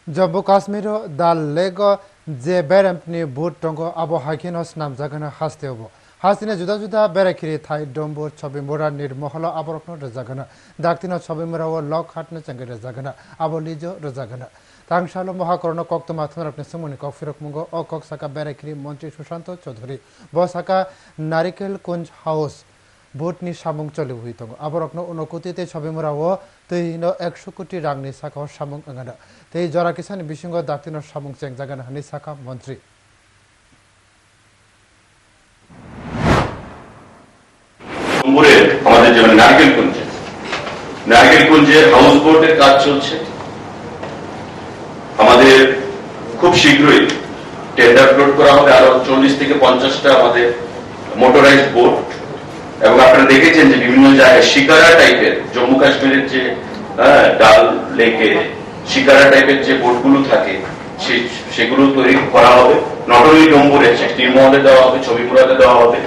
जम्मू काश्मीर दाल leg जे बेरेम्पनि बुट दंग आबो हाइकिनस नामजागोन हास्तेवबो हास्तिने जुदा जुदा बेरायखिरि थाइ डम्बुर छबिमुरा निर्महल आबरकनो रजागोन दाक्तिनो छबिमुराव लक हाटनो चंगे रजागोन आबो लिजो रजागोन तांशालो महाकरण कक्तमा थनरकने समनि कक फिरक मुंगो अ कक साका बेरायखिरि मंत्री सुशांत चौधरी ब साका नारिकेल कुंज हाउस भोटनि सामुं चलि हुई दं आबरकनो उनकुतिते छबिमुराव तैनो 100 कोटी रांनि साका सामुं अंगना तै जरा किसान बिसिंग दाक्तिनो सामुं चेंजागोन हनि साका मन्त्री ডম্বুরের আমাদের যে নারকেল কুঞ্জে হাউস বোটের কাজ চলছে আমাদের খুব শীঘ্রই টেন্ডার ফ্লোট করা হবে আরো 40 থেকে 50টা আমাদের মোটরাইজড বোট এবং আপনারা দেখেছেন যে বিভিন্ন জায়গায় শিকারা টাইপের জম্মু কাশ্মীরের যে ডাল লেকে শিকারা টাইপের যে বোটগুলো থাকে সেগুলো তৈরি করা হবে নট অনলি ডম্বুরে নির্মহলে দেওয়া হবে ছবিপুরাতে দেওয়া হবে